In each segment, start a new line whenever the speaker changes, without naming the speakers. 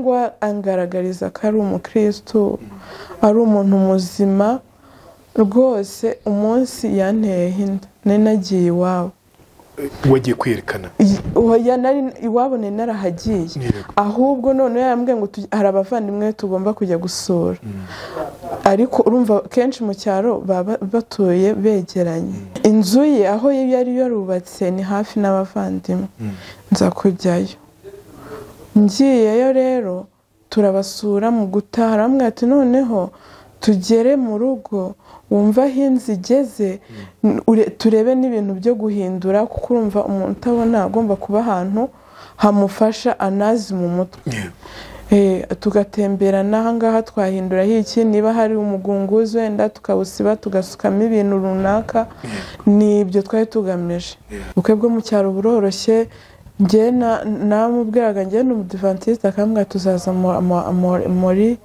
cyangwa angaragariza ko ari umukristo ari umuntu muzima rwose. Umunsi yanteye inda nari nagiye iwabo.
wagiye kwerekana
oya nari iwabo nari narahagiye, ahubwo none yambwiye ngo hari abavandimwe tugomba kujya gusura. Ariko urumva kenshi mu cyaro batuye begeranye. Inzu ye aho yari yarubatse ni hafi n'abavandimwe, nza kujyayo. Ngiyeyo rero turabasura mu gutaha, aramwe ati noneho tugere mu rugo wumva aho inzu igeze turebe n'ibintu byo guhindura, kuko urumva umuntu utabona agomba kuba ahantu hamufasha anazi mu mutwe. Tugatemberana aha ngaha twahindura iki, niba hari umugunguzi wenda tukawusiba tugasukamo ibintu runaka. Nibyo twari tugamije. Ubukwe bwo mu cyaro buroroshye. Njye namubwiraga njye ni umudivantiste, akambwira tuzaza muri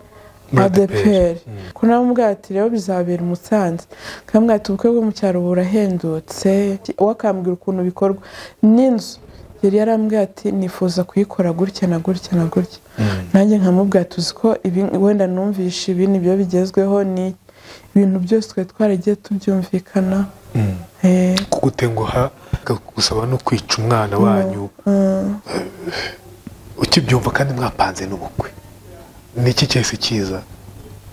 ADPR. Ko namubwira ati rero bizabera Musanze. Akambwira ati ubukwe bwo mu cyaro burahendutse, wakambwira ukuntu bikorwa. N'inzu yari yarambwira ati nifuza kuyikora gutya na gutya na gutya. Nanjye nkamubwira tuzi ko wenda numvisha ibi nibyo bigezweho, ni ibintu byose twe twaragiye tubyumvikana.
Kugutenguha gusaba no kwica umwana wanyu ukibyumva kandi mwapanze n'ubukwe, niki cyese kiza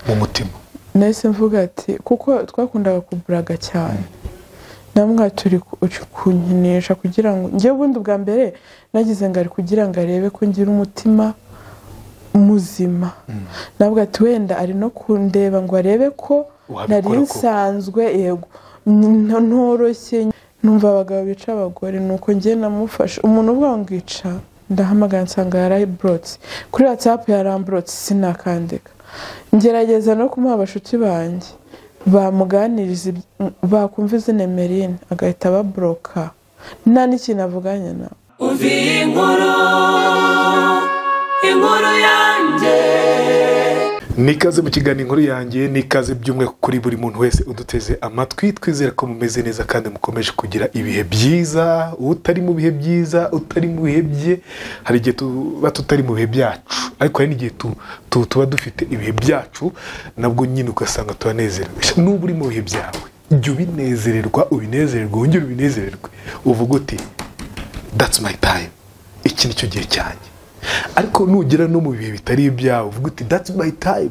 mu mutima?
Nese mvuga ati kuko twakundaga kuburaga cyane, namwe turi kunkinisha kugira ngo njye ubundi bwa mbere nagize ngo ari kugira ngo arebe ko ngira umutima muzima. Nabwo ati wenda ari no kundeba ngo arebe ko nari nsanzwe yego ntoroshye. Numva abagabo bica abagore, nuko njye namufasha. Umuntu uvuga ngo ica ndahamagara nsanga yarayibrotse kuri WhatsApp, yarambrotse sinakandika. Ngerageza no kumuha abashuti banjye bamuganiriza, bakumva izina Emeline agahita babroka, nta n'ikintu avuganye na.
Uvi inkuru yanjye.
Nikaze mu kiganiro inkuru yanjye, nikaze byumwe kuri buri muntu wese uduteze amatwi. Twizera ko mumeze neza kandi mukomeje kugira ibihe byiza. Utari mu bihe byiza, utari mu bihe bye, hari igihe tuba tutari mu bihe byacu, ariko hari n'igihe tuba dufite ibihe byacu, nabwo nyine ugasanga tubanezerewe. N'ubu uri mu bihe byawe, jya ubinezererwa, wongere ubinezererwe, uvuga uti that's my time, iki nicyo gihe cyanjye. Ariko nugera no mu bihe bitari ibyawe, uvuga uti that's my time,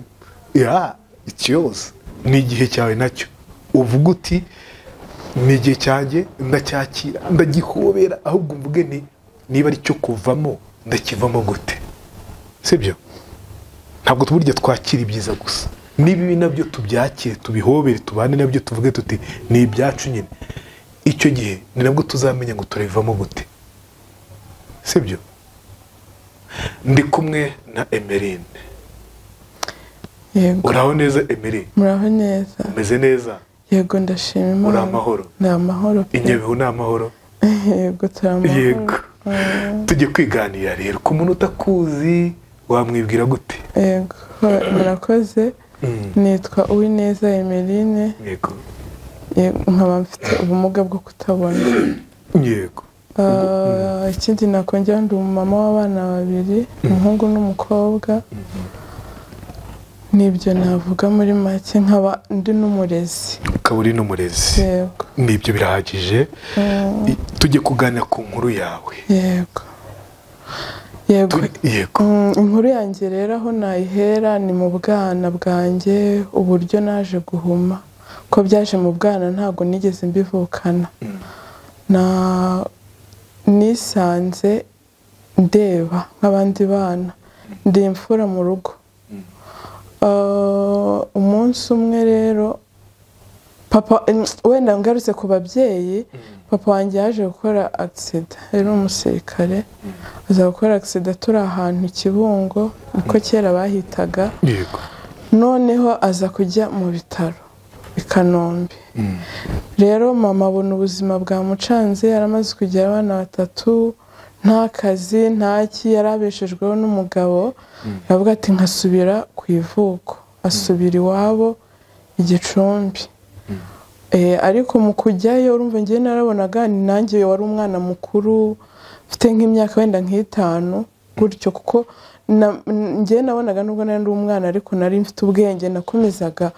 yeah it's yours, ni igihe cyawe nacyo. Uvuga uti ni igihe cyanjye, ndacyakira, ndagihobera, ahubwo mvuge ni niba ari cyo kuvamo ndakivamo gute. Sibyo? Ntabwo tuburya twakira ibyiza gusa, nibibi nabyo tubyakire, tubihobere, tubane nabyo, tuvuge tuti ni ibyacu nyine. Icyo gihe ni nabwo tuzamenya ngo turivamo gute. Sibyo? Ndi kumwe na Emeline.
Yego.
Uraho neza Emeline?
Muraho neza.
Umeze neza?
Yego ndashima Imana.
Uri amahoro?
Ni amahoro.
Inyabihu ni amahoro?
Yego turamahoro.
Yego. Tujye kwiganira rero. Ku muntu utakuzi wamwibwira gute?
Yego. Murakoze. Nitwa Uwineza Emeline.
Yego.
Nkaba mfite ubumuga bwo kutabona.
Yego.
Ikindi nakongera ndi umumama w'abana babiri, umuhungu n'umukobwa. Nibyo navuga muri make, nkaba ndi n'umurezi.
Ukaba uri n'umurezi?
Yego.
Nibyo birahagije. Tujye kuganira ku nkuru yawe.
Yego. Inkuru yanjye rero aho nayihera ni mu bwana bwanjye, uburyo naje guhuma. Ko byaje mu bwana ntabwo nigeze mbivukana. Nisanze ndeba nk'abandi bana, ndi imfura mu rugo. Umunsi umwe rero papa, wenda ngarutse ku babyeyi, papa wanjye yaje gukora accident, yari umusirikare, aza gukora accident turi ahantu Kibungo, niko kera bahitaga.
Yego.
Noneho aza kujya mu bitaro i Kanombe. Rero mama abona ubuzima bwamucanze, yaramaze kugira abana batatu, nta kazi ntaki, yarabeshejweho n'umugabo. Yavuga ati nkasubira ku ivuko, asubira iwabo Igicumbi. Ariko mu kujyayo urumva ngiye narabonaga ni nanjye wari umwana mukuru, mfite nk'imyaka wenda nk'itanu gutyo, kuko njye nabonaga nubwo nari ndi umwana ariko nari mfite ubwenge nakomezaga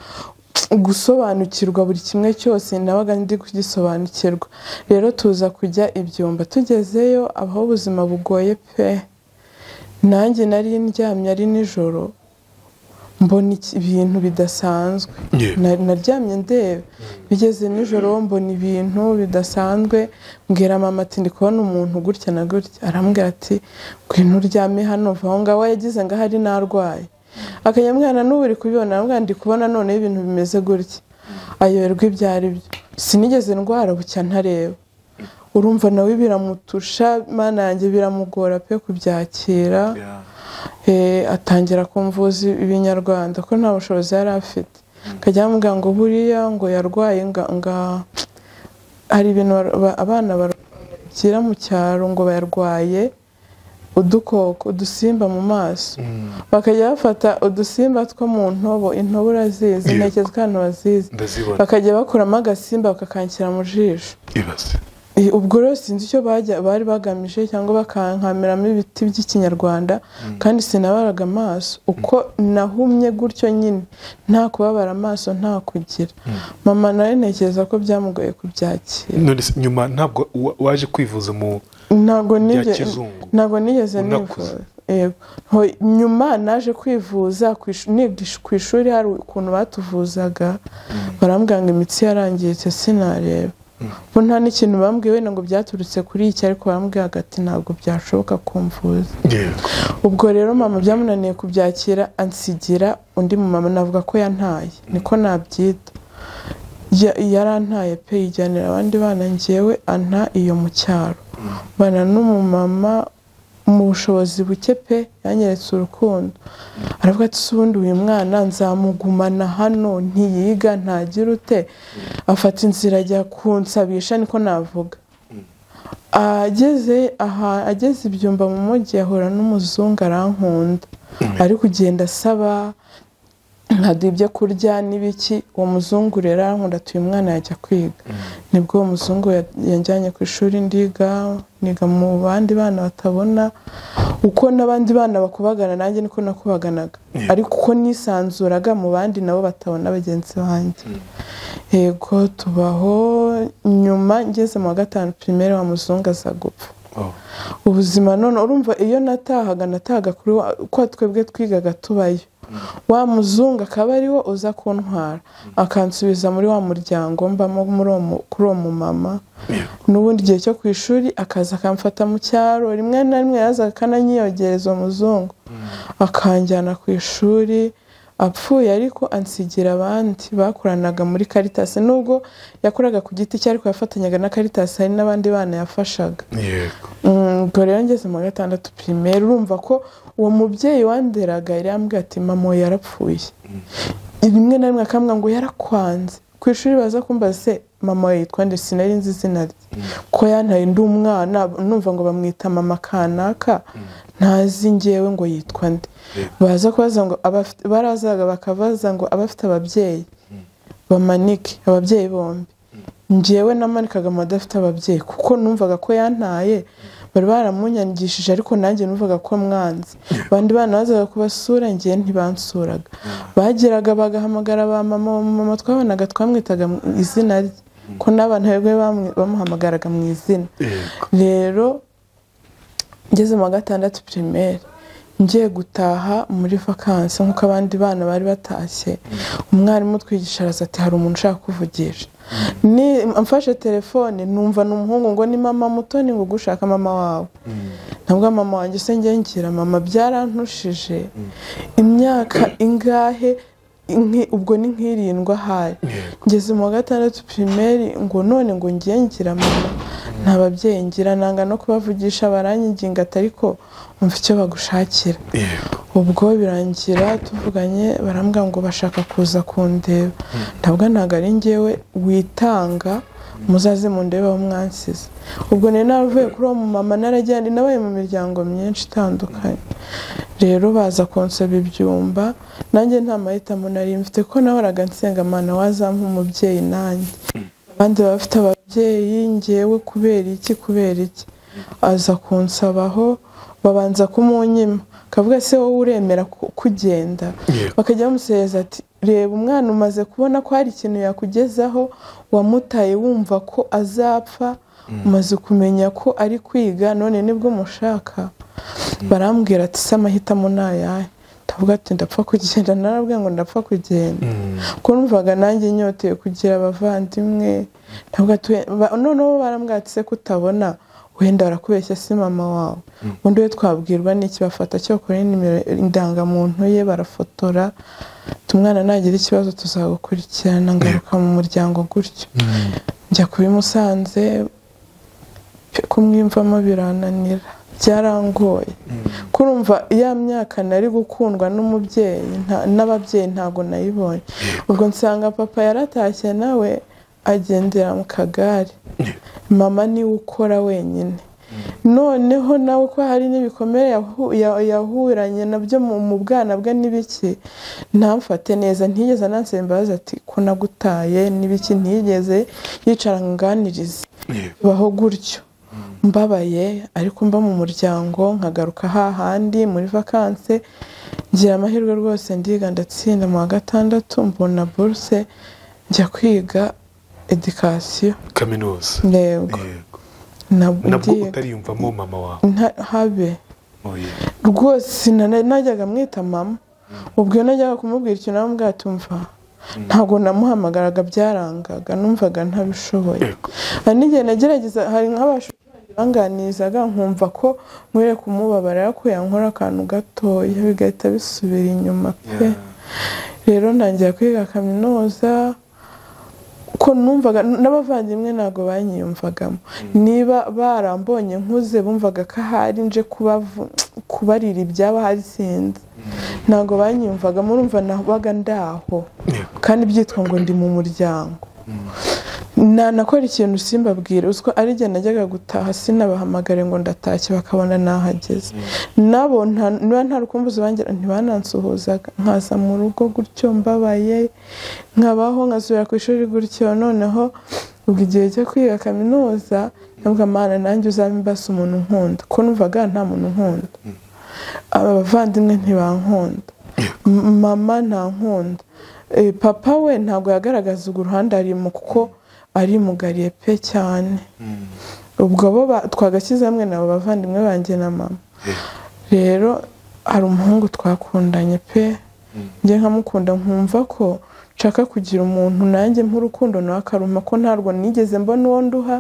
gusobanukirwa buri kimwe cyose nabaga ndi kugisobanukirwa rero tuza kujya ibyumba tugezeyo abaho ubuzima bugoye pe nanjye nari ndyamye ari nijoro mbona ibintu bidasanzwe naryamye ndeba bigeze nijoro mbona ibintu bidasanzwe mbwira mama ati ndi kubona umuntu gutya na gutya arambwira ati ngwino uryame hano vaho ngaho yagize ngo ahari narwaye akanyamwana n'ubu uri kubibona arambwira ndi kubona noneho ibintu bimeze gutya ayoberwa ibyo ari byo sinigeze ndwara bucya ntareba urumva nawe biramutusha mana yanjye biramugora pe kubyakira atangira kumvuza ibinyarwanda ko nta bushobozi yari afite akajya amubwira ngo buriya ngo yarwaye hari ibintu abana bagira mu cyaro ngo bayarwaye udukoko udusimba mu maso bakajya bafata udusimba two mu ntobo intobo urazizi ntekereza ko abantu bazizi bakajya bakuramo agasimba bakakanshyira mu jisho ubwo rero sinzi icyo bari bagamije cyangwa bakankamiramo ibiti by'ikinyarwanda kandi sinabaraga amaso uko nahumye gutyo nyine nta kubabara amaso nta kugira mama nawe ntekereza ko byamugoye kubyakira
nyuma ntabwo waje kwivuza mu
ntabwo nigeze nivuza nyuma naje kwivuza ku ishuri hari ukuntu batuvuzaga barambwira ngo imitsi yarangiritse sinareba bo nta n'ikintu bambwiye wenda ngo byaturutse kuri iki ariko bambwiye hagati ntabwo byashoboka kumvuza ubwo rero mama byamunaniye kubyakira ansigira undi mumama navuga ko yantaye niko nabyita yarantaye pe yijyanira abandi bana njyewe anta iyo mu cyaro bana n'umumama mu bushobozi buke pe yanyeretse urukundo aravuga ati ubundi uyu mwana nzamugumana hano ntiyiga ntagira ute afata inzira ajya kunsabisha niko navuga ageze ibyumba mu mujyi ahura n'umuzungu arankunda ari kugenda asaba nkaduha ibyo kurya n'ibiki uwo muzungu rero arankunda ati uyu mwana yajya kwiga nibwo uwo muzungu yanjyanye ku ishuri niga mu bandi bana batabona uko n'abandi bana bakubagana nanjye niko nakubaganaga ariko uko nisanzuraga mu bandi nabo batabona bagenzi banjye yego tubaho nyuma ngeze mu wa gatanu primaire wa muzungu aza gupfa ubuzima none urumva iyo natahaga kuri uko twebwe twigaga tubayo wa muzungu akaba ariwo uza kuntwara akansubiza muri wa muryango mbamo kuri uwo mumama n'ubundi gihe cyo ku ishuri akaza akamfata mu cyaro rimwe na rimwe yazaga akananyiyogereza uwo muzungu akanjyana ku ishuri apfuye ariko ansigira abandi bakoranaga muri Caritas nubwo yakoraga ku giti cye ariko yafatanyaga na Caritas hari n'abandi bana yafashaga ubwo rero ngeze mu wa gatandatu primaire urumva ko uwo mubyeyi wanderaga yarambwiye ati mama yarapfuye rimwe na rimwe akambwira ngo yarakwanze ku ishuri baza kumbaza se mama yitwa nde sinari nzi izina rye ko yantaye ndi umwana numva ngo bamwita mama kanaka ntazi njyewe ngo yitwa nde baza kubaza ngo barazaga bakabaza ngo abafite ababyeyi bamanike ababyeyi bombi njyewe namanikaga mu badafite ababyeyi kuko numvaga ko yantaye bari baramunyangishije ariko nanjye numvaga ko mwanze abandi bana bazaga kubasura njye ntibansuraga bageraga bagahamagara ba mama twabonaga twamwitaga izina rye ko n'abantu bamwe bamuhamagaraga mu izina rero ngeze mu wa gatandatu primaire ngiye gutaha muri vacances nk'uko abandi bana bari batashye umwarimu twigisha araza ati hari umuntu ushaka kuvugisha ni amfashe telefone numva n'umuhungu ngo ni mama Mutoni ngo gushaka mama wawe ntabwo mama wanjye se ngira mama byarantushije imyaka ingahe ubwo ni nk'irindwa hari ngeze mu wa gatandatu primaire ngo none ngo ngira mama nta babyeyi ngira nanga no kubavugisha baranyiginga ariko umva icyo bagushakira ubwo birangira tuvuganye barambwira ngo bashaka kuza kundeba ntabwo ari njyewe witanga muzaze mu ndeba w'umwansize ubwo nari navuye kuri uwo mama narajyanye nabaye mu miryango myinshi itandukanye rero baza kunsaba ibyumba nanjye nta mahitamo nari mfite ko nahoraga nsenga Mana wazampa umubyeyi nanjye abandi bafite ababyeyi njyewe kubera iki aza kunsabaho babanza kumunyima kavuga se wowe uremera kugenda bakajya bamusezera ati reba umwana umaze kubona ko hari ikintu yakugezaho wamutaye wumva ko azapfa umaze kumenya ko ari kwiga none nibwo mushaka barambwira ati se amahitamo nayahe ndavuga ati ndapfa kugenda narabwiye ngo ndapfa kugenda kuko numvaga nanjye nyoteye kugira abavandimwe ndavuga ati noneho barambwira ati se kutabona wenda barakubeshya si mama wawe undi we twabwirwa n'iki bafata cyo kuri nimero indangamuntu ye barafotora umwana nagira ikibazo tuzagukurikirana ngaruka mu muryango gutyo njya kuri Musanze kumwimvamo birananira byarangoye kurumva ya myaka nari gukundwa n'umubyeyi n'ababyeyi ntago nayibonye ubwo nsanga papa yaratashye nawe agendera mu kagare mama niwe ukora wenyine noneho nawe ko hari n'ibikomere yahuranye nabyo mu bwana bwe n'ibiki ntamfate neza ntigeze anansaba imbabazi ati ko nagutaye n'ibiki ntigeze yicara nganiriza baho gutyo mbabaye ariko mba mu muryango nkagaruka hahandi muri vacances ngira amahirwe rwose ndiga ndatsinda mu wa gatandatu mbona bourse njya kwiga education
kaminuza
yego
nabwo utariyumvamo mama wawe
habe rwose najyaga mwita mama ubwo najyaga kumubwira ikintu namubwira tumva ntago namuhamagaraga byarangaga numvaga ntabishoboye n'igihe nagerageza hari nk'abashuti banganizaga nkumva ko nkwiye kumubabara ko yankora akantu gatoya bigahita bisubira inyuma pe rero ntangira kwiga kaminuza ko numvaga n'abavandimwe ntago banyiyumvagamo niba barambonye nkuze bumvaga ko ahari nje kubarira ibyaba hari sinzi ntago banyiyumvagamo urumva nabaga ndaho kandi byitwa ngo ndi mu muryango nakora ikintu simbabwire uzko ari igihe najyaga gutaha sinabahamagare ngo ndatashye bakabona nahageze nabo niba nta rukumbuzi bangira ntibanansuhuzaga nkaza mu rugo gutyo mbabaye nkabaho nkasubira ku ishuri gutyo noneho ubwo igihe cyo kwiga kaminuza nabwo amana nanjye uzabimbasa umuntu nkunda ko numvaga nta muntu nkunda abavandimwe ntibankunda mama nta nkunda papa we ntabwo yagaragaza uruhande arimo kuko ari mugariye pe cyane ubwo bo twagashyize hamwe nabo bavandimwe banjye na mama rero hari umuhungu twakundanye pe njye nkamukunda nkumva ko nshaka kugira umuntu nanjye nk'urukundo nawe akaruma ko ntarwo nigeze mbona uwo nduha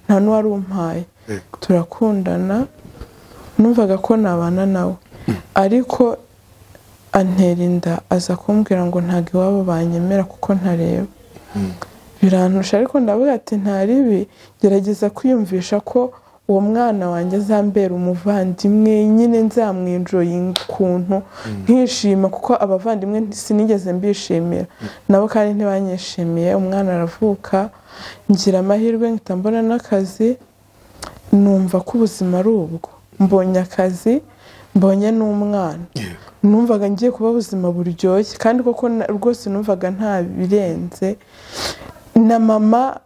nta n'uwari umpaye turakundana numvaga ko nabana nawe ariko antera inda aza kumbwira ngo ntago iwabo banyemera kuko ntareba birantusha ariko ndavuga ati ntaribi gerageza kwiyumvisha ko uwo mwana wanjye azambera umuvandimwe nyine nzamwinjoyinga ukuntu nkishima kuko abavandimwe sinigeze mbishimira nabo kandi ntibanyishimiye umwana aravuka ngira amahirwe nkita mbona n'akazi numva ko ubuzima ari ubwo mbonye akazi mbonye n'umwana numvaga ngiye kuba ubuzima buryoshye kandi koko rwose numvaga nta birenze na mama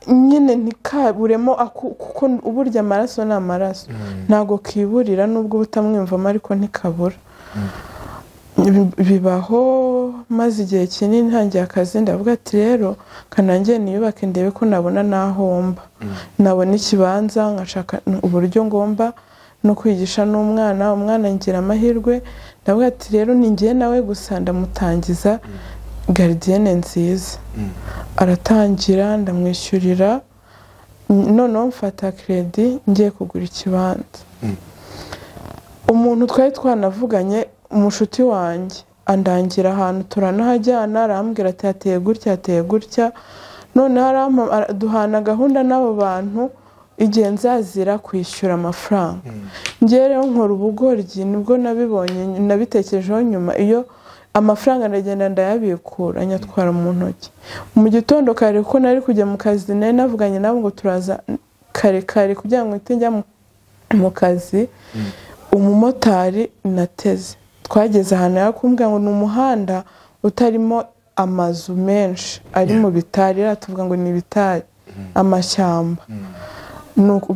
nyine ntikaburemo kuko uburya amaraso ni amaraso ntabwo kiburira nubwo butamwiyumvamo ariko ntikabura bibaho maze igihe kinini ntangiye akazi ndavuga ati rero kanangiye niyubake ndebe ko nabona n'ahomba nabona ikibanza nkashaka uburyo ngomba no kwigisha umwana ngira amahirwe ndavuga ati rero ningiye nawe gusa ndamutangiza gardienne nziza aratangira ndamwishyurira noneho mfata credit ngiye kugura ikibanza umuntu twari twanavuganye umushuti wanjye andangira ahantu turanahajyana arambwira ati hateye gutya noneho duhana gahunda n'abo bantu igihe nzazira kwishyura amafaranga ngiye rero nkora ubugoryi nibwo nabibonye nabitekerejeho nyuma iyo amafaranga ndagenda ndayabikura nyatwara mu ntoki mu gitondo kare ko nari kujya mu kazi nari navuganye nabo ngo turaza kare kugira ngo njya mu kazi umumotari nateze twageze ahantu yakumbwira ngo ni umuhanda utarimo amazu menshi ari mu bitari tuvuga ngo ni ibitari amashyamba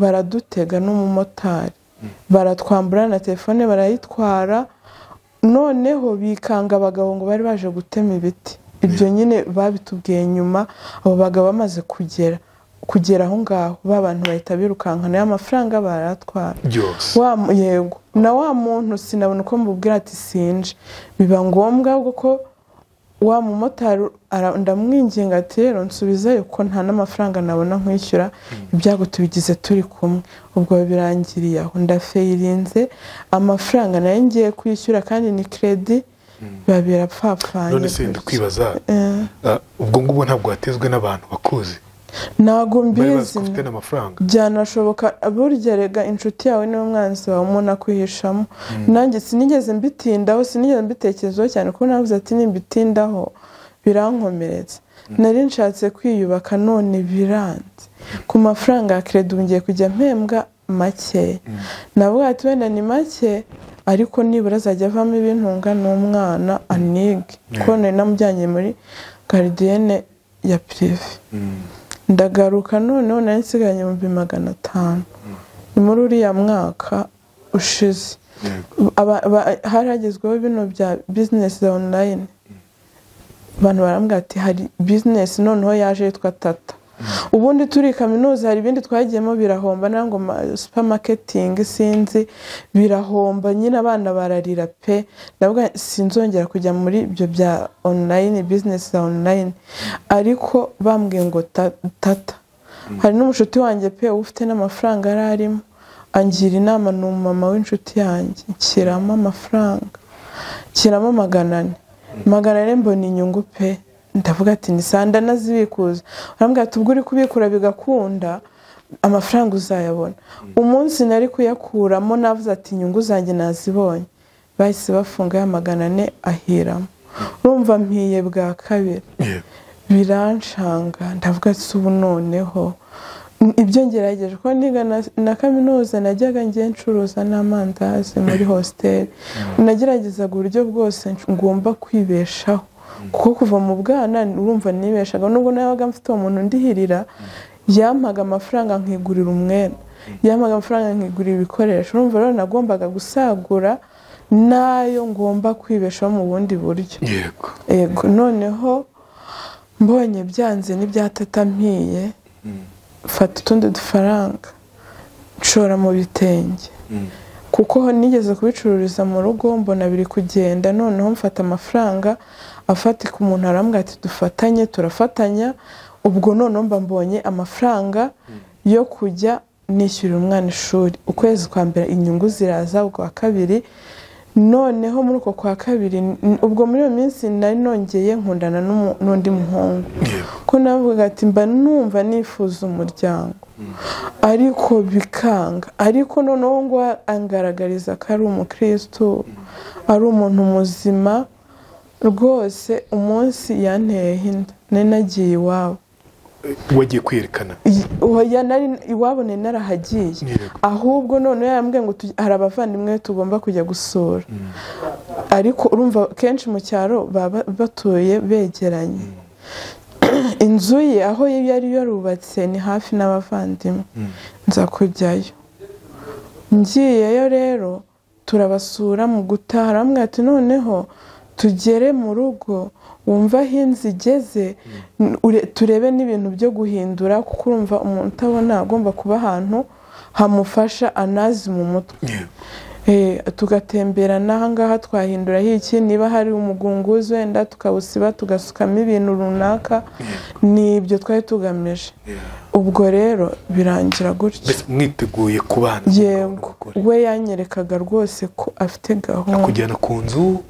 baradutega n'umumotari baratwambura na telefone barayitwara, noneho bikanga abagabo ngo bari baje gutema ibiti. Ibyo nyine babitubwiye nyuma, abo bagabo bamaze kugera aho ngaho babantu bahita birukankana y'amafaranga baratwara yego. Na wa muntu sinabona uko mubwira ati sinje, biba ngombwa ko wa mumotari ndamwinginga ati rero nsubizayo ko nta n'amafaranga nabona nkwishyura, ibyago tubigize turi kumwe. Ubwo birangiriye aho ndafeyirinze, amafaranga nayo ngiye kwishyura kandi ni credit, babira pfapfanye.
None se ndikwibaza ubwo ngubwo ntabwo watezwe n'abantu bakuzi?
Ntago mbizi,
byanashoboka
burya rega inshuti yawe niyo mwanzi wawe umuntu akwihishamo. Nanjye sinigeze mbitindaho, sinigeze mbitekerezaho cyane kuko navuze ati nimbitindaho birankomeretsa. Nari nshatse kwiyubaka none biranze. Ku mafaranga ya credit ngiye kujya mpembwa make, navuga ati wenda ni make ariko nibura azajya avamo ibintunga n'umwana anige, kuko nari namujyanye muri gardienne ya prive. Ndagaruka noneho nari nsigaranye 500. Ni muri uriya mwaka ushize hari hagezweho bino bya business online. Abantu barambwira ati hari business noneho yaje yitwa Tata. Ubundi turi kaminuza hari ibindi twagiyemo birahomba, nango supermarketing sinzi birahomba, nyine abana bararira pe. Ndavuga sinzongera kujya muri ibyo bya online business online, ariko bambwiye ngo Tata. Hari n'umushuti wanjye pe ufite n'amafaranga yararimo, angira inama n'umama w'inshuti yanjye, nshyiramo amafaranga, nshyiramo 400 mbona inyungu pe. Ndavuga ati ni sanda nazibikuza. Arambwira ati ubwo uri kubikura bigakunda amafaranga uzayabona. Umunsi nari kuyakuramo navuze ati inyungu zanjye nazibonye, bahise bafunga ya 400 ahiramo. Urumva mpiye bwa kabiri, biranshanga. Ndavuga ati ubu noneho ibyo ngerageje ko niga na kaminuza najyaga ngiye ncuruza n'amandazi muri hostel. Nageragezaga uburyo bwose ngomba kwibeshaho, kuko kuva mu bwana urumva nibeshaga. Nubwo nabaga mfite umuntu ndihirira, yampaga amafaranga nkigurira umwenda, yampaga amafaranga nkigurira ibikoresho. Urumva rero nagombaga gusagura nayo ngomba kwibeshaho mu bundi buryo. Yego. Noneho mbonye byanze n'ibyatatamiye, fata utundi dufaranga nshora mu bitenge, kuko nigeze kubicururiza mu rugo mbona biri kugenda. Noneho mfata amafaranga afatika, umuntu arambwira ati dufatanye, turafatanya. Ubwo noneho mba mbonye amafaranga yo kujya nishyurira umwana ishuri. Ukwezi kwa mbere inyungu ziraza, ubwo kwa kabiri. Noneho muri uko kwa kabiri, ubwo muri iyo minsi nari nongeye nkundana n'undi muhungu, ko navuga ati mba numva nifuza umuryango, ariko bikanga. Ariko noneho ngo angaragariza ko ari umukristo, ari umuntu muzima rwose. Umunsi yanteye inda nari nagiye iwabo.
Wagiye kwerekana?
Oya, nari iwabo nari narahagiye, ahubwo none yambwiye ngo hari abavandimwe tugomba kujya gusura. Ariko urumva kenshi mu cyaro batuye begeranye. Inzu ye aho yari yarubatse ni hafi n'abavandimwe, nza kujyayo. Ngiyeyo rero turabasura, mu gutaha arambwira ati noneho tugere mu rugo wumva aho inzu igeze, turebe n'ibintu byo guhindura, kuko urumva umuntu utabona agomba kuba ahantu hamufasha anazi mu mutwe. Tugatembera n'aha ngaha twahindura iki, niba hari umugunguzi wenda tukawusiba tugasukamo ibintu runaka. Nibyo twari tugamije. Ubwo rero birangira gutyo.
Mwiteguye kubana?
Yego, we yanyerekaga rwose ko afite gahunda
kujyana ku nzu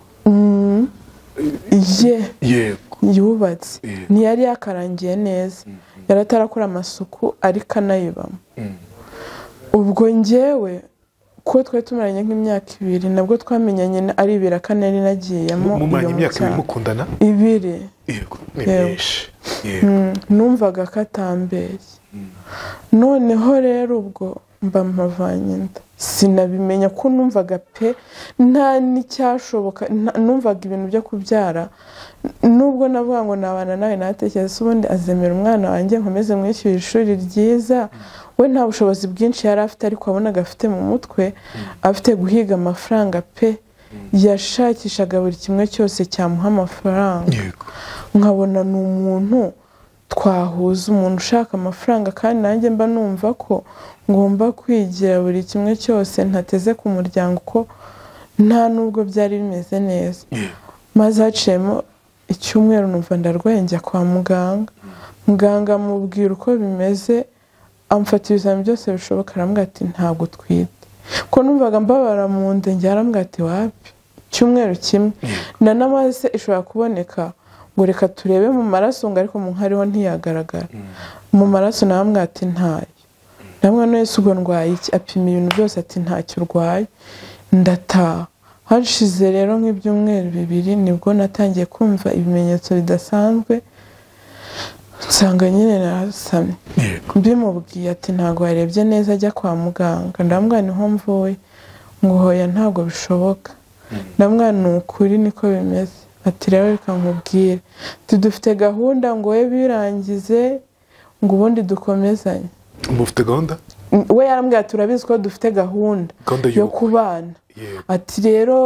yubatse. Ntiyari yakarangiye neza, yaratarakora amasuku ariko anayibamo. Ubwo njyewe ko twari tumaranye nk'imyaka 2, nabwo twamenyanye ari 2 nari nagiyemo.
Mumanye imyaka 2 mukundana?
2.
Yego.
Numvaga katambeye. Noneho rero ubwo mba mpavanye inda, sinabimenya ko numvaga pe nta n'icyashoboka. Numvaga ibintu byo kubyara, nubwo navuga ngo nabana nawe natekereza ubundi azemera umwana wanjye nkomeze mwishyura ishuri ryiza, we nta bushobozi bwinshi yari afite ariko wabonaga afite mu mutwe afite guhiga amafaranga pe yashakishaga buri kimwe cyose cyamuha amafaranga nkabona ni umuntu twahuza umuntu ushaka amafaranga kandi nanjye mba numva ko ngomba kwigira buri kimwe cyose ntateze ku muryango ko nta nubwo byari bimeze neza maze haciyemo icyumweru numva ndarwaye njya kwa muganga amubwira uko bimeze amfata ibizami byose bishoboka arambwira ati ntabwo twite ko numvaga mbabara mu nda njye arambwira ati wapi icyumweru kimwe n'amazi ishobora kuboneka ngo reka turebe mu maraso ngo ariko mu nkariho ntiyagaragara mu maraso namwe ati ntayo namwe nese ubwo ndwaye iki apima ibintu byose ati ntacyo urwaye ndataha hashize rero nk'ibyumweru 2 nibwo natangiye kumva ibimenyetso bidasanzwe nsanga nyine narasamye mbimubwiye ati ntabwo yarebye neza ajya kwa muganga ndamubwira niho mvuye ngo hoya ntabwo bishoboka ndamubwira ni ukuri niko bimeze ati rero reka nkubwire dufite gahunda ngo we birangize ngo ubundi dukomezanye
mufite gahunda
we yarambwira turabizi ko dufite gahunda yo kubana ati rero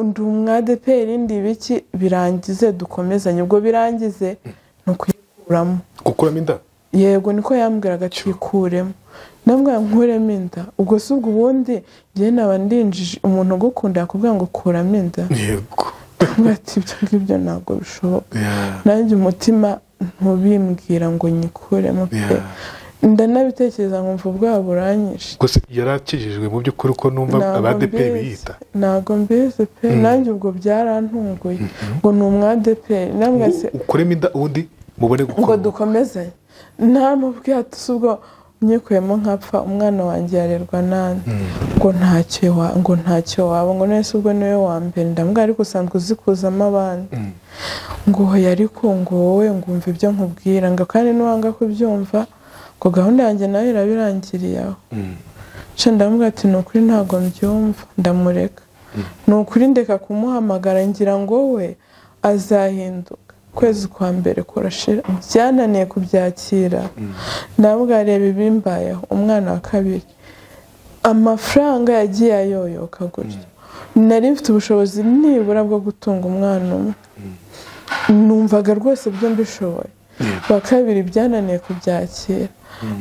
ndi umwadeperi ndi biki birangize dukomezanye ubwo birangize no kuyikuramo
gukuramo inda
yego niko yambwiraga twikuremo ndamubwira nkuremo inda ubwo si ubwo ubundi njye naba ndinjije umuntu ugukunda yakubwira ngo kuramo inda
yego
ati ibyo ngibyo ntabwo bishoboka nanjye umutima ntubimbwira ngo nyikuremo pe ndanabitekereza nkumva ubwabo buranyishe
gusa yarakijijwe mu by'ukuri ko numva abadeperi biyita
ntabwo mbizi pe nanjye ubwo byarantunguye ngo ni umwadeperi
ukuremo inda ubundi mubone gukora
ngo dukomezanye ntamubwiye ati si ubwo nyikuyemo nkapfa umwana wanjye yarerwa nande ngo ntacyo waba ngo nese ubwo niwe wa mbere ndamubwira ariko usanzwe uzikuzamo abandi ngo hoya ariko ngo wowe ngumva ibyo nkubwira ngo kandi nuwanga kubyumva ngo gahunda yanjye nayo irabirangiriye aho ndamubwira ati ni ukuri ntabwo mbyumva ndamureka ni ukuri ndeka kumuhamagara ngira ngo we azahinduka kwezi kwa mbere kurashira byananiye kubyakira ndamubwira reba ibimbayeho umwana wa kabiri amafaranga yagiye ayoyoka gutyo nari mfite ubushobozi nibura bwo gutunga umwana umwe numvaga rwose byo mbishoboye wa kabiri byananiye kubyakira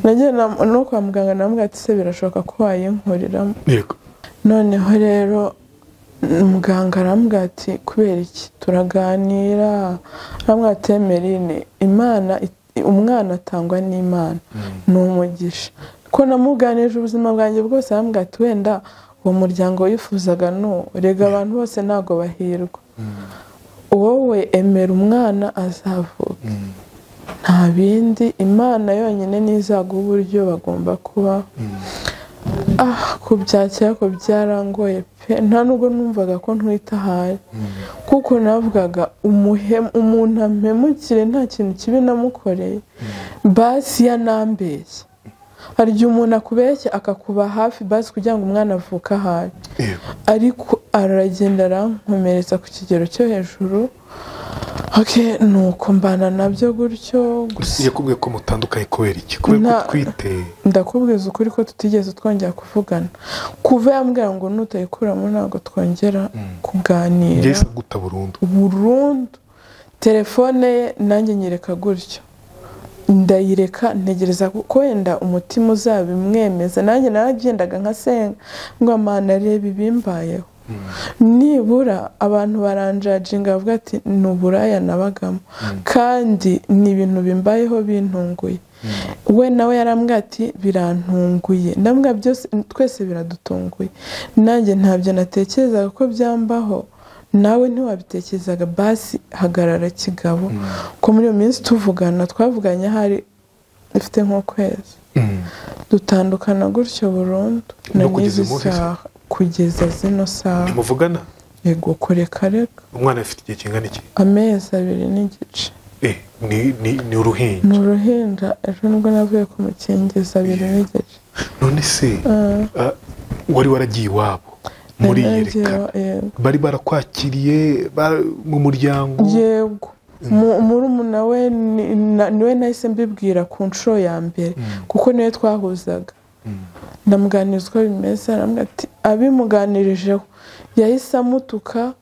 nagiye no kwa muganga ndamubwira ati se birashoboka ko wayinkuriramo noneho rero muganga arambwira ati kubera iki turaganira arambwira ati Emeline imana umwana atangwa n'Imana ni umugisha ko namuganije ubuzima bwanjye bwose arambwira ati wenda uwo muryango wifuzaga rega abantu bose ntago bahirwa wowe emera umwana azavuka nta bindi Imana yonyine nizaguha uburyo bagomba kuba kubyakira ko byarangoye pe nta nubwo numvaga ko ntwita ahari kuko navugaga umuntu ampemukire nta kintu kibi namukoreye basi yanambeshye hari igihe umuntu akubeshya akakuba hafi basi kugira ngo umwana avuke ahari ariko aragenda arankomeretsa ku kigero cyo hejuru nuko mbana nabyo gutyo
yakubwiye ko mutandukanye kubera iki kubera ko twite
ndakubwiza ukuri ko tutigeze twongera kuvugana kuva yambwira ngo nutayikuramo ntabwo twongera kuganira
ngeze guta
burundu telefone ye nanjye nyereka gutyo ndayireka ntegereza ko wenda umutima uzabimwemeza nanjye naragendaga nkasenga ngo amana arebe ibimbayeho nibura abantu baranjajinga bavuga ati nuburaya nabagamo kandi ni ibintu bimbayeho bintunguye we nawe yarambwira ati birantunguye ndambwira byose twese biradutunguye nanjye ntabyo natekerezaga ko byambaho nawe ntiwabitekerezaga basi hagarara kigabo ko muri iyo minsi tuvugana twavuganye hari ifite nk'ukwezi dutandukana gutyo burundu nagize isaha kugeza zino saha
muvugana
yego kureka reka
umwana afite igihe kingana iki
amezi 2 n'igice
ni uruhinja
ni uruhinja ejo nibwo navuye kumukingiza 2 n'igice
none se wari waragiye iwabo muri yereka bari barakwakiriye mu muryango
yego murumuna we niwe nahise mbibwira ku nshuro ya mbere kuko niwe twahuzaga ndamuganiriza uko bimeze, arambwira ati abimuganirijeho yahise amutuka,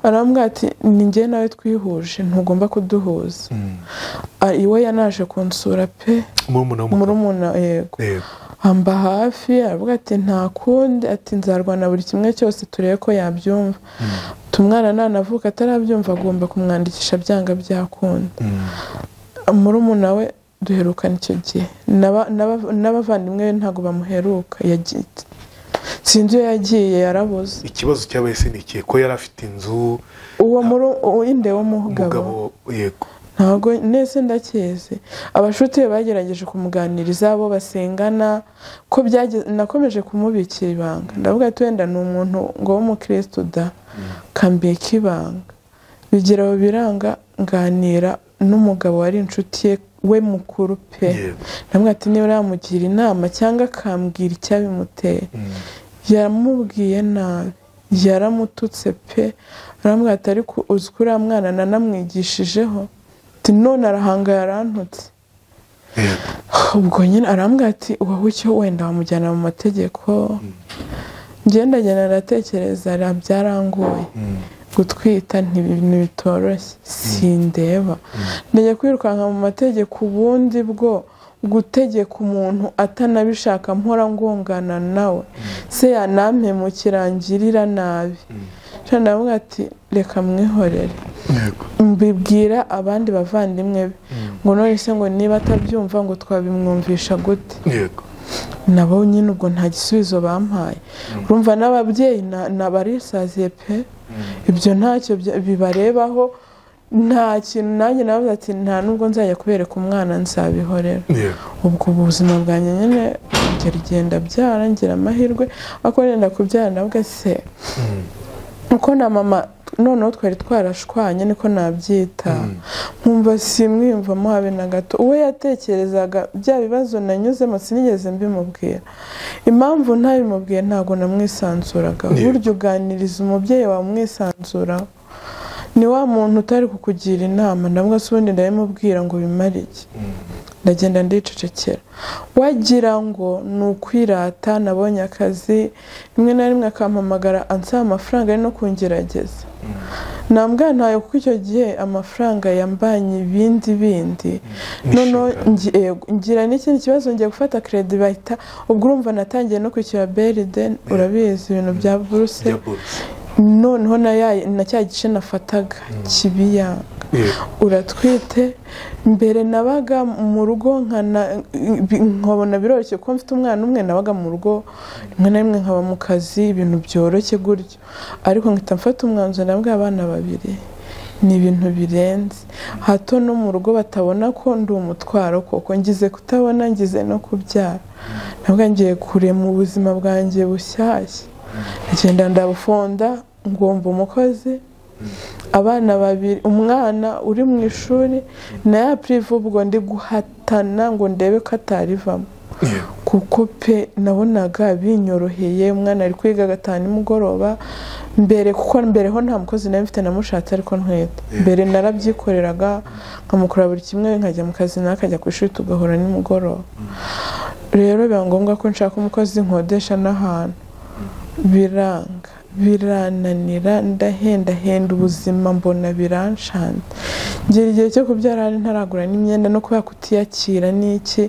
arambwira ati ni njye nawe twihuje ntugomba kuduhuza. Iwe yanaje kunsura pe, murumuna yego amba hafi, aravuga ati nta kundi, ati nzarwana buri kimwe cyose turebe ko yabyumva. Umwana nanavuka atarabyumva agomba kumwandikisha byanga byakunda. Murumuna we duherukana icyo gihe, n'abavandimwe be ntabwo bamuheruka, yagiye sinzi iyo yagiye, yarabuze.
Ikibazo cyabaye se ni ikihe? Ko yari afite inzu
uwo inde w'umugabo
yego,
ntabwo nese ndakizi. Abashuti be bagerageje kumuganiriza, abo basengana, ko nakomeje kumubikira ibanga, ndavuga ati wenda ni umuntu ngo w'umukristo da, kambika ibanga. Bigeraho biranga, nganira n'umugabo wari inshuti ye we mukuru pe, ndamubwira ati niba yamugira inama cyangwa akambwira icyabimuteye. Yaramubwiye nabi, yaramututse pe, arambwira ati ariko uzi ko uriya mwana nanamwigishijeho, ati none arahanga yarantutse. Ubwo nyine arambwira ati wowe icyo wenda wamujyana mu mategeko. Ndagenda ndatekereza, byarangoye gutwita ntibitoroshye, sindeba ndajya kwirukanka mu mategeko, ubundi bwo gutegeka umuntu atanabishaka mpora ngongana nawe se yanampemukira ngirira nabi. Ndavuga ati reka mwihorere, mbibwira abandi bavandimwe be ngo none se ngo niba atabyumva ngo twabimwumvisha gute. Nabo nyine ubwo nta gisubizo bampaye. Urumva n'ababyeyi nabarisaziye pe, ibyo ntacyo bibarebaho, nta kintu. Nanjye navuze ati nta nubwo nzajya kubereka umwana, nzabihorera. Ubwo ubuzima bwanjye nyine ngenda byara, ngira amahirwe ako nenda kubyara. Navuga se uko na mama noneho twari twarashwanye niko nabyita, nkumva simwiyumvamo habe na gato. Uwe yatekerezaga bya bibazo nanyuzemo sinigeze mbimubwira. Impamvu ntabimubwiye ntabwo namwisanzuraga. Buryo uganiriza umubyeyi wawe umwisanzuraho, ni wa muntu utari kukugira inama. Ndavuga se ubundi ndabimubwira ngo bimare iki? Ndagenda ndicecekera. Wagira ngo ni ukwirata, nabonye akazi, rimwe na rimwe akampamagara ansaba amafaranga ari no kungerageza. Nambwira ntayo kuko icyo gihe amafaranga yambanye ibindi. Noneho ngira n'ikindi kibazo, ngiye gufata credit bahita, ubwo urumva natangiye no kwishyura beride, urabizi ibintu bya buruse. Noneho na cya gice nafataga kibiyanga. Uratwite, mbere nabaga mu rugo nkabona biroroshye ko mfite umwana umwe, nabaga mu rugo rimwe na rimwe nkaba mu kazi, ibintu byoroshye gutyo. Ariko nkita mfata umwanzuro, nabwo abana babiri ni ibintu birenze, hato no mu rugo batabona ko ndi umutwaro koko, ngize kutabona, ngize no kubyara. Nabwo ngiye kure mu buzima bwanjye bushyashya, ngenda ndabufonda, ngomba umukozi, abana babiri, umwana uri mu ishuri na ya prive, ubwo ndi guhatana ngo ndebe ko atarivamo. Kuko pe nabonaga binyoroheye, umwana ari kwiga agataha nimugoroba. Mbere kuko mbere ho nta mukozi nawe mfite, namushatse ariko ntwite. Mbere narabyikoreraga, nkamukora buri kimwe, nkajya mu kazi nakajya ku ishuri, tugahora nimugoroba. Rero biba ngombwa ko nshaka umukozi nkodesha n'ahantu, biranga, birananira, ndahenda ubuzima mbona biranshanda. Ngira igihe cyo kubyara ntaragura n'imyenda no kuba kutiyakira n'iki,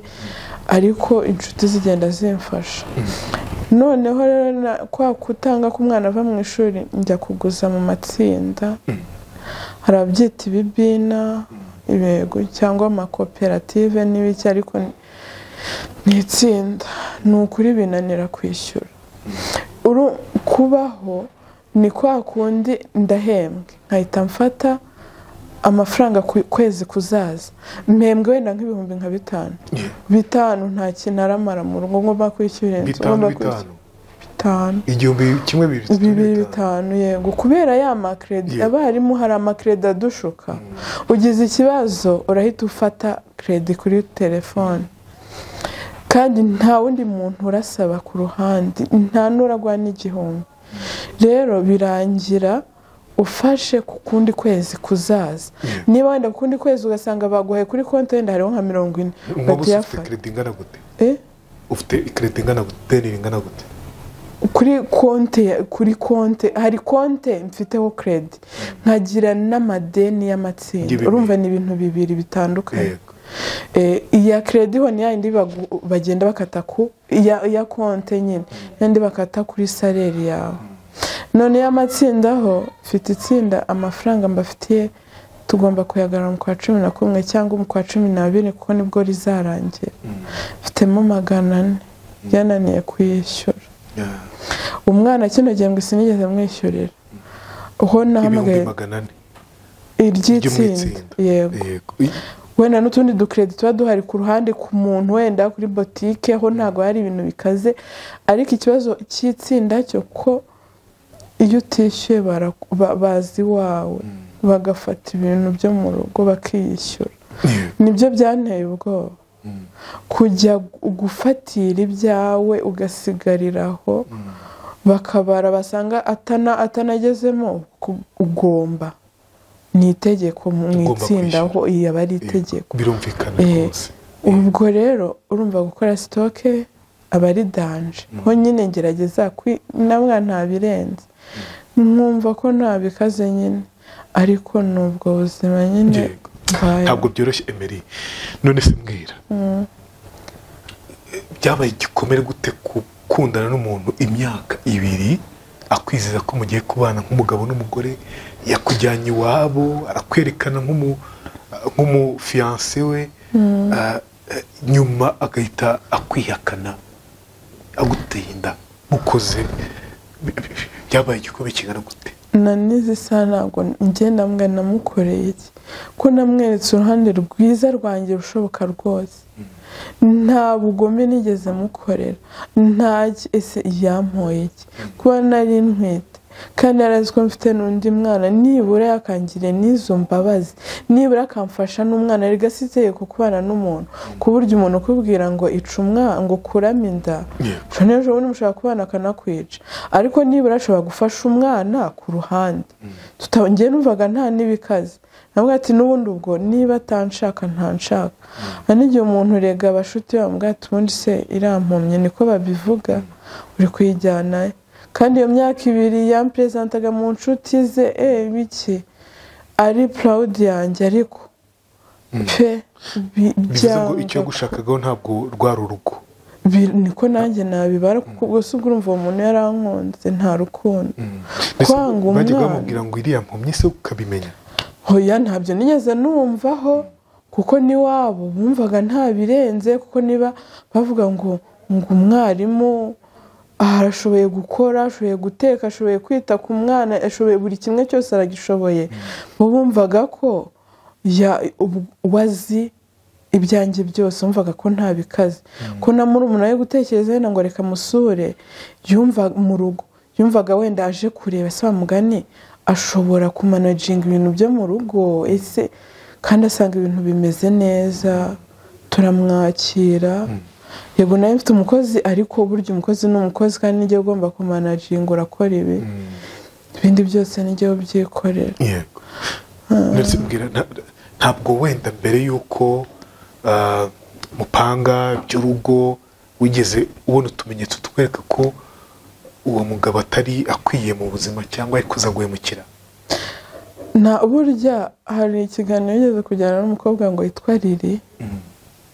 ariko inshuti zigenda zimfasha. Noneho rero kwa kutanga ko umwana ava mu ishuri, njya kuguza mu matsinda, hari ababyita ibibina, ibego cyangwa amakoperative n'ibiki, ariko ni itsinda. Ni ukuri binanira kwishyura. Kubaho ni kwa kundi ndahembwe, nkahita mfata amafaranga kwezi kuzaza, mpembwe wenda nk'ibihumbi nka 5 nta kintu aramara mu rugo, ngomba kwishyura inzu, ngomba kwishyura 5
igihumbi kimwe
5 yego. Kubera ya makredi, abarimu hari amakredi adushuka, ugize ikibazo urahita ufata kredi kuri telefone, kandi nta wundi muntu urasaba ku ruhande, nta nuragwa n'igihumbi. Rero birangira ufashe ku kundi kwezi kuzaza. Niba wenda ku kundi kwezi ugasanga baguhaye kuri konti wenda hariho nka 40,
batiyafata. Credit ingana gute? ufite credit ingana gute ingana gute
kuri konte hari konte mfiteho credit nkagira n'amadeni y'amatsinda urumva ni ibintu bibiri bitandukanye iya credit ho ni yindi bagenda bakata ku ya konte nyine yandi bakata kuri salaire yawe none y'amatsinda ho mfite itsinda amafaranga mbafitiye tugomba kuyagarura mu kwa 11 cyangwa mu kwa 12 kuko nibwo rizarangira mfitemo 400 yananiye kuyishyura umwana kino gihe ngo sinigeze mwishyurira uho nahamagaye iryitsinda yego wenda n'utundi ducredit tuba duhari ku ruhande ku muntu wenda kuri boutique ho ntago hari ibintu bikaze ariko ikibazo cy'itsinda cyo ko iyo utishyuye bazi wawe bagafata ibintu byo mu rugo bakiyishyura nibyo byanteye ubwoba kujya gufatira ibyawe ugasigariraho bakabara basanga atanagezemo ugomba ni itegeko mu itsinda aho iyo aba ari itegeko
birumvikana rwose
ubwo rero urumva gukora stoke aba ari danje ho nyine ngerageza namwe ntabirenze nkumva ko ntabikaze nyine ariko nubwo buzima nyine
ntabwo byoroshye Emery none se mbwira byabaye igikomere gute gukundana n'umuntu imyaka 2 akwizeza ko mugiye kubana nk'umugabo n'umugore yakujyanye iwabo arakwerekana nk'umufiancé we nyuma agahita akwihakana aguteye inda mukoze byabaye igikomere kingana gute
nanize ntabwo ngenda mbwa namukoreye iki ko namweretse uruhande rwiza rwanjye rushoboka rwose nta bugome nigeze mukorera nta ese yampoye iki kuba nari ntwite kandi arazi ko mfite n'undi mwana nibura yakangire n'izo mbabazi nibura akamfasha n'umwana rigasiteye ku kubana n'umuntu ku buryo umuntu ukubwira ngo ica umwana ngo kurama inda n'ejo bundi mushaka kubana akanakwica ariko nibura ashobora gufasha umwana ku ruhande tutongeye numvaga nta n'ibikaze nabwo ati n'ubundi ubwo niba atanshaka ntanshaka n'igihe umuntu rega abashuti bambwira ati ubundi se irampumye niko babivuga uri kuyijyana kandi iyo myaka 2 yampresentaga mu nshuti ze biki ari proud yanjye ariko pe
bivuze icyo gushakagaho ntabwo rwari urugo
niko nanjye nabibara kuko gusa urumva umuntu yarankunze nta rukundo kwanga umwana
bajye bamubwira ngo iriya mpumye se ukabimenya
hoya ntabyo nigeze numvaho kuko ni wabo bumvaga nta birenze kuko niba bavuga ngo umwarimu arashoboye gukora ashoboye guteka ashoboye kwita ku mwana ashoboye buri kimwe cyose aragishoboye bumvaga ko wazi ibyanjye byose umvaga ko nta bikaze ko na murumuna we gutekereza wenda ngo reka musure yumva mu rugo yumvaga wenda aje kureba se mugani ashobora kumanaginga ibintu byo mu rugo ese kandi asanga ibintu bimeze neza turamwakira yego nawe mfite umukozi ariko buryo umukozi n'umukozi kandi nijye ugomba kumanaginga urakora ibi ibindi byose nijye ubyikorera
yego ndetse mbwira ntabwo wenda mbere yuko mupanga by'urugo wigeze ubona utumenyetso tukwereka ko uwo mugabo atari akwiye mu buzima cyangwa ari kuza guhemukira
burya hari ikiganiro yigeze kujyana n'umukobwa ngo yitwa Lili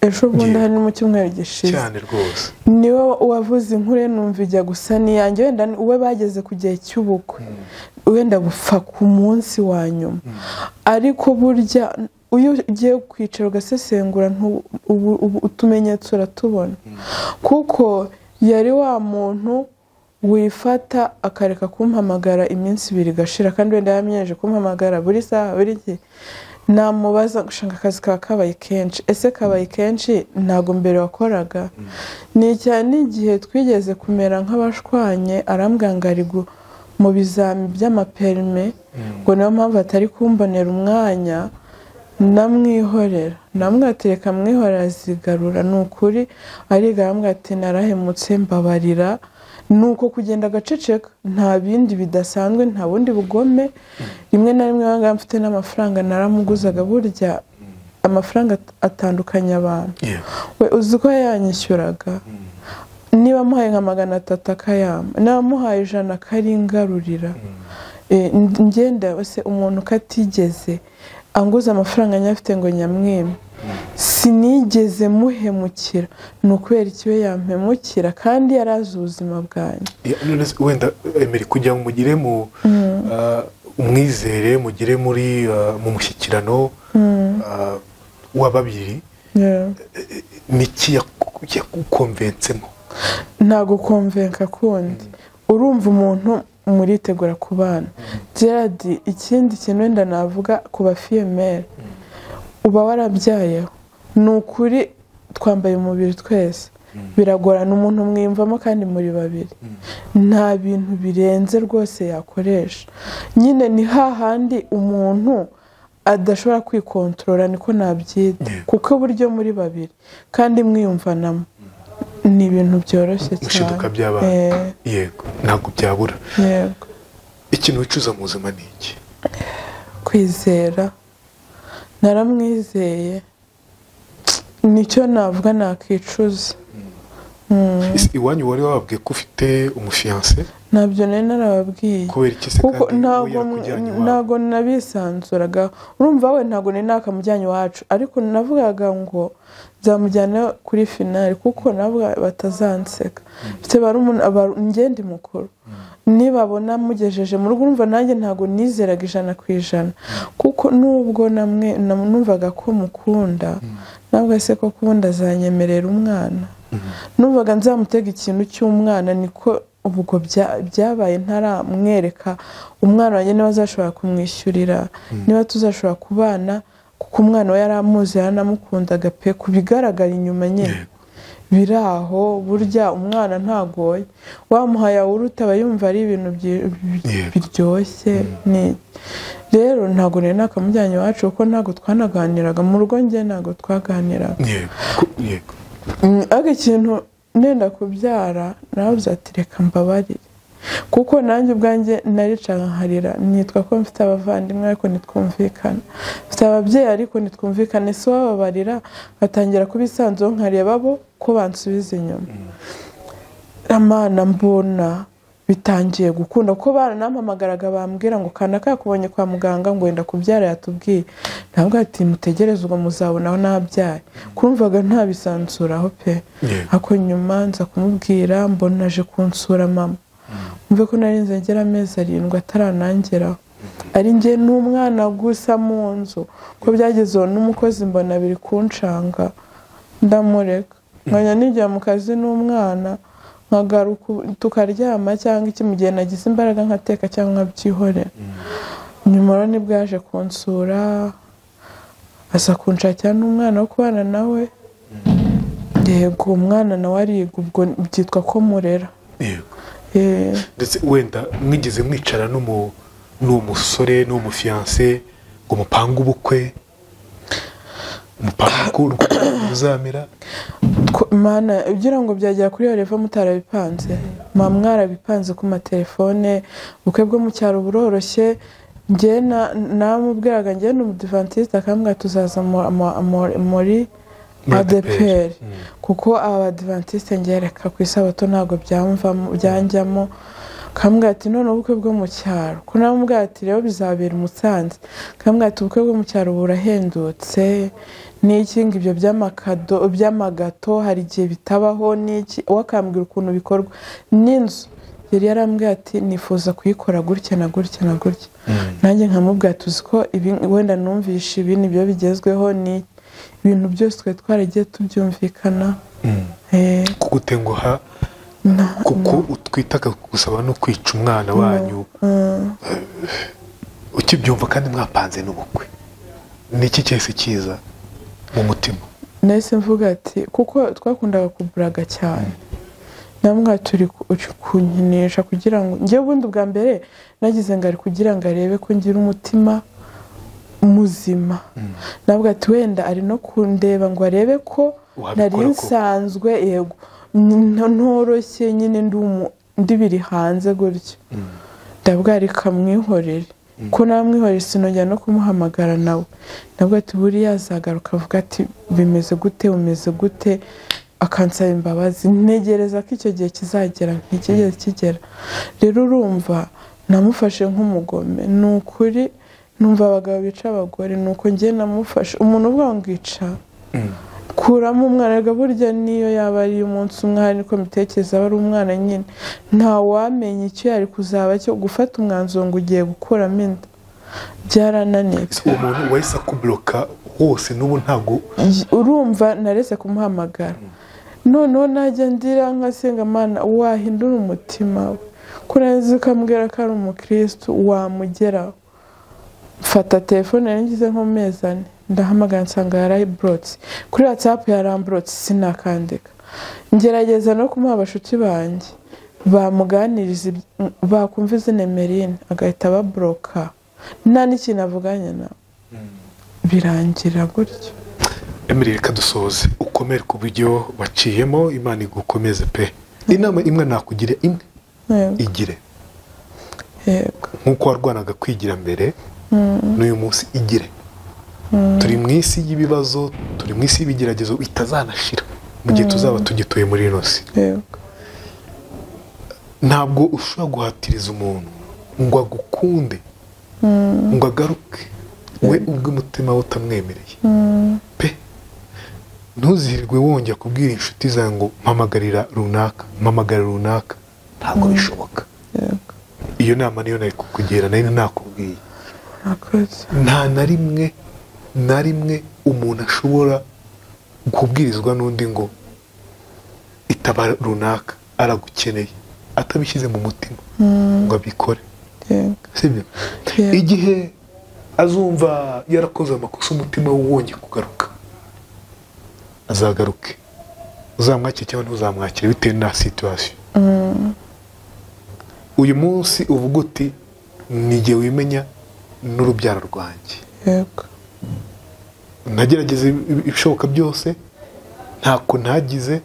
ejo bundi hari mu cyumweru gishize
cyane rwose
niwe wavuze inkuru numva ijya gusa niyanjye wenda uwe bageze ku gihe cy'ubukwe wenda gupfa ku munsi wa nyuma ariko burya uyu ugiye kwicara ugasesengura utumenyetso uratubona kuko yari wa muntu wifata akareka kumpamagara iminsi 2 gashira kandi wenda yamenyeje kumpamagara buri saha buri gihe namubaza gushaka akazi kabaye kenshi ese kabaye kenshi ntago mbere wakoraga ni cyane igihe twigeze kumera nk'abashwanye arambwangarigo mu bizami by'amaperme ngo niyo mpamvu atari kumbonera umwanya namwihorera namwatereka mwihorera zigarura nukuri arigambwa ati narahemutse mbabarira nuko kugenda gaceceka nta bindi bidasanzwe nta bundi bugome rimwe na rimwe banga mfite n'amafaranga naramuguzaga burya amafaranga atandukanye abantu we uzi ko yanyishyuraga niba muhaye nka 300 akayama niba muhaye 100 akaringarurira ngenda se umuntu katigeze anguza amafaranga nyafite ngo nyamweme sinigeze muhemukira nukubera ikiwe yampemukira kandi yarazi ubuzima bwanjye
wenda Emery kujya mugire mu umwizere mugire muri mu mushyikirano wa babiri niki yakukonvensemo
ntago konvenka kundi urumva umuntu muritegura kubana Gerard ikindi kintu wenda navuga ku bafiyemere uba warabyayeho nukuri twambaye umubiri twese biragorana umuntu mwimvamo kandi muri babiri nta bintu birenze rwose yakoresha nyine ni hahandi umuntu adashobora kwikontorora niko nabyita kuko buryo muri babiri kandi mwiyumvanamo ni ibintu byoroshye cyane
yego ntabwo byabura
yego
ikintu wicuza mu buzima ni iki
kwizera naramwizeye nicyo navuga nakicuza
iwanyu wari wababwiye ko ufite umufiyanse
ntabyo nari narababwiye
kubera iki se kandi
ntabwo nabisanzuraga urumva we ntabwo nari nakamujyanye iwacu ariko navugaga ngo nzamujyana kuri finale kuko navuga batazanseka mfite ngende mukuru nibabona mugejeje mu rugo urumva nanjye ntabwo nizeraga 100% kuko nubwo numvaga ko mukunda nabwo se ko kubunda azanyemerera umwana numvaga nzamutega ikintu cy'umwana niko ubwo byabaye ntaramwereka umwana wanjye niba azashobora kumwishyurira niba tuzashobora kubana kuko umwana we yaramuzi yaranamukundaga pe kubigaragara inyuma nyine biraho burya umwana ntagoye wamuhaye uruta aba yumva ari ibintu biryoshye rero ntabwo nari nakamujyanye iwacu kuko ntabwo twanaganiraga mu rugo njye ntabwo twaganiraga
yego
ariko ikintu nenda kubyara navuze ati reka mbabarire kuko nanjye ubwanjye naricaga nkarira nitwa ko mfite abavandimwe ariko nitwumvikana mfite ababyeyi ariko nitwumvikane si wababarira batangira kubisanzweho nkareba bo ko bansubiza inyuma amana mbona bitangiye gukunda kuko baranampamagaraga bambwira ngo kana kakubonye kwa muganga ngo wenda kubyara yatubwiye ntabwo ati mutegereze ubwo muzabonaho nabyaye kumvaga ntabisansuraho pe ako nyuma nza kumubwira mbona aje kunsura mama mve ko nari nzegera amezi 7 ataranangeraho ari njye n'umwana gusa mu nzu ko byagezeho n'umukozi mbona biri kuncanga ndamureka nkanya nijya mu kazi n'umwana nkagaruka tukaryama cyangwa iki mu gihe nagize imbaraga nkateka cyangwa nkabyihorera nyuma rero nibwo yaje kunsura asa kunshakira n'umwana wo kubana nawe yego umwana nawe ariga ubwo byitwa ko murera
ndetse wenda mwigeze mwicara n'umusore n'umufiyanse ngo mupange ubukwe mupange muzamera
mana ugira ngo byagera kuri yo revo mutarabipanze mwarabipanze ku matelefone ubukwe bwo mu cyaro buroroshye njye namubwiraga njye n'umudivantiste akambwira tuzaza muri ADPR kuko abadivantiste ngereka ku isabato ntabwo byanjyamo kambwira ati none ubukwe bwo mu cyaro ko namubwira ati rero bizabera Musanze kambwira ati ubukwe bwo mu cyaro burahendutse n'iki ngibyo by'amagato hari igihe bitabaho n'iki wakambwira ukuntu bikorwa n'inzu yari yarambwira ati nifuza kuyikora gutya na gutya na gutya nanjye nkamubwira tuzi ko wenda numvishe ibi nibyo bigezweho ni ibintu byose twe twaragiye tubyumvikana
kugutenguha kuko utwitaga gusaba no kwica umwana wanyu ukibyumva kandi mwapanze n'ubukwe niki cyese cyiza mu mutima
nese mvuga ati kuko twakundaga kuburaga cyane namwe turi kunkinisha kugira ngo njye bundi bwa mbere nagize ngari kugira ngo arebe ko ngira umutima muzima nabwo ati wenda ari no kundeba ngo arebe ko nari nsanzwe yego ntoroshye nyine ndi biri hanze gutyo ndabwari kamwihorere ko namwihorere sinongera no kumuhamagara nawe nabwo ati buriya azagaruka avuga ati bimeze gute umeze gute akansaba imbabazi, ntegereza ko icyo gihe kizagera, ntikigeze kigera. Rero urumva namufashe nk'umugome, ni ukuri. Numva abagabo bica abagore, nuko njye namufashe. Umuntu uvuga ngo ica kuramo umwana, rega burya niyo yaba ari umunsi umwe, hari niko mitekereza aba ari umwana nyine, nta wamenya icyo yari kuzaba cyo gufata umwanzuro ngo ugiye gukuramo inda. Byarananiye.
Umuntu wahise akubloka hose n'ubu ntabwo
urumva naretse kumuhamagara. Noneho najya ndira nkasenga, Mana wahindura umutima we, kurenza ukambwira ko ari umukristo wamugeraho. Mfata telefone yarangize nko mezi 4, ndahamagara nsanga yarayibrotse kuri WhatsApp, yarambrotse sinakandika. Ngerageza no kumuha abashuti banjye bamuganiriza, bakumva izina Emeline, agahita babroka, nta n'ikintu avuganye na birangira gutyo.
Emeline, reka dusoze, ukomere ku buryo waciyemo, Imana igukomeze pe. Inama imwe nakugire, imwe igire,
yego,
nk'uko warwanaga kwigira mbere, n'uyu munsi igire. Turi mu isi y'ibibazo, turi mu isi y'ibigeragezo bitazanashira mu gihe tuzaba tugituye muri ino si. Ntabwo ushobora guhatiriza umuntu ngo agukunde, ngo agaruke we ubwo umutima we utamwemereye pe. Ntuzirwe wongera kubwira inshuti zawe ngo mpamagarira runaka, mpamagara runaka, ntabwo bishoboka. Iyo nama niyo nari kukugira, nari nakubwiye. Nta na rimwe umuntu ashobora kubwirizwa n'undi ngo itaba runaka aragukeneye atabishyize mu mutima ngo abikore. Sibyo? Igihe azumva yarakoze amakosa, umutima we wongeye kugaruka, azagaruke. Uzamwakire cyangwa ntuzamwakire bitewe na situation. Uyu munsi uvuga uti nige wimenya n'urubyaro rwanjye.
Yego.
Nagerageze ibishoboka byose, ntako ntagize,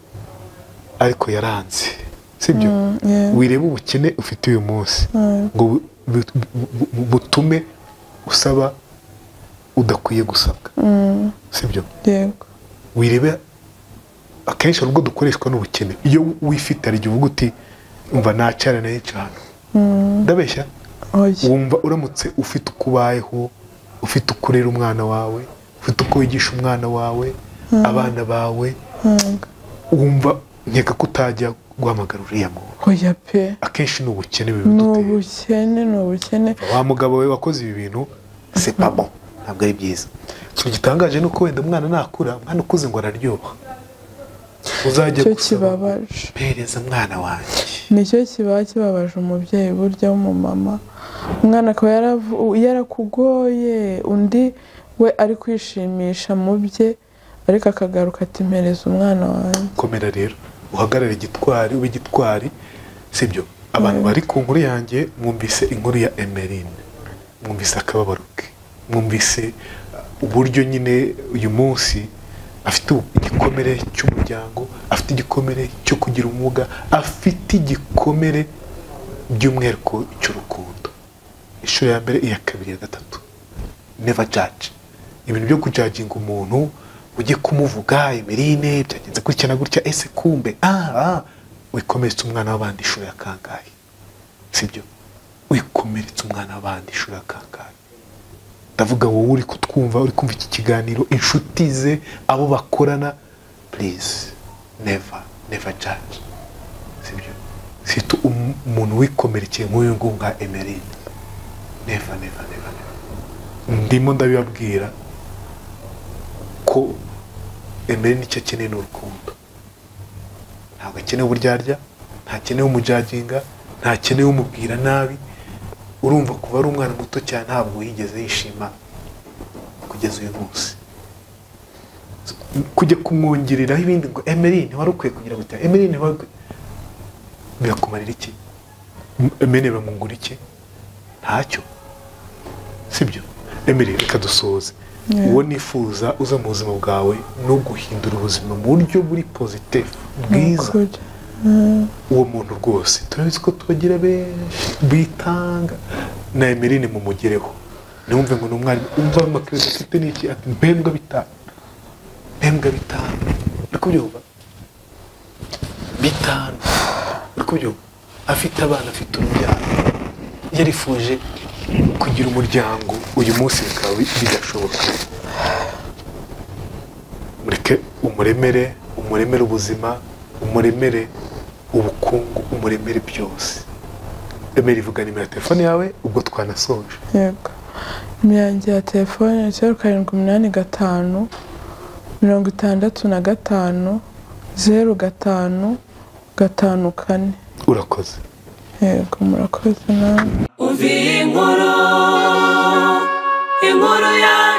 ariko yaranze. Sibyo? Wireba ubukene ufite uyu munsi ngo butume usaba udakwiye gusabwa. Sibyo?
Yego.
Wirebe akenshi ubwo dukoreshwa n'ubukene. Iyo wifite ari uvuga uti umva nacara naye cyane. Ndabeshya? Wumva uramutse ufite ukubayeho, ufite ukurera umwana wawe, ufite uko wigisha umwana wawe, abana bawe, wumva nkeka ko utajya guhamagara uriya muntu.
Oya pe.
Akenshi ni ubukene bibiduteye.
Ni ubukene.
Wa mugabo we wakoze ibi bintu, c'est pas bon, ntabwo ari byiza. So gitangaje nuko wenda umwana nakura, umwana ukuze ngo araryoha. Uzajya
kibabaje.
Pereza mwana wanjye.
Nicyo kibabaje umubyeyi burya w'umumama. Umwana akaba yarakugoye, undi we ari kwishimisha mu bye, ariko akagaruka ati mpereza umwana wanjye.
Komera rero, uhagarare gitwari, ube gitwari. Sibyo? Abantu bari ku nkuru yanjye mwumvise inkuru ya Emeline, mwumvise akababaro ke, mwumvise uburyo nyine uyu munsi afite igikomere cy'umuryango, afite igikomere cyo kugira umuga, afite igikomere by'umwihariko cy'urukundo. Inshuro ya mbere, iya kabiri, iya gatatu. Never judge. Ibintu byo kujaginga umuntu ujye kumuvuga Emeline byagenze gutya na gutya, ese kumbe wikomeretsa umwana w'abandi inshuro ya kangahe. Sibyo? Wikomeretsa umwana w'abandi inshuro ya kangahe. Ndavuga wowe uri kutwumva, uri kumva iki kiganiro, inshuti ze, abo bakorana, please never judge. Sibyo? Sito umuntu wikomerekeye nk'uyu nguyu nka Emeline. Never. Ndimo ndabibabwira ko Emeline icyo akeneye n'urukundo. Ntabwo akeneye uburyarya, ntakeneye umujaginga, ntakeneye umubwira nabi. Urumva kuba ari umwana muto cyane ntabwo yigeze yishima kugeza uyu munsi. Kujya kumwongereraho ibindi ngo Emeline wari ukwiye kugira ngo Emeline wari birakumarira iki? Emeline bamungura iki? Ntacyo. Sibyo? Emeline, reka dusoze. Uwo nifuza uza mu buzima bwawe no guhindura ubuzima mu buryo buri positive bwiza. Uwo muntu rwose turabizi ko tubagira benshi bitanga, na Emeline mumugereho. Numve ngo n'umwari umva amakirezi afite n'iki, ati mpembwa bitanu. Ariko byumva bitanu kubyo afite abana afite urubyaro yarifuje kugira umuryango uyu munsi bikaba bidashoboka mureke umuremere ubuzima umuremere ubukungu umuremere byose remera ivuga nimero ya telefone yawe ubwo twanasoje
yego imyange ya telefone 0785 65 05 54
urakoze
yego murakoze nawe
uvi inkuru ya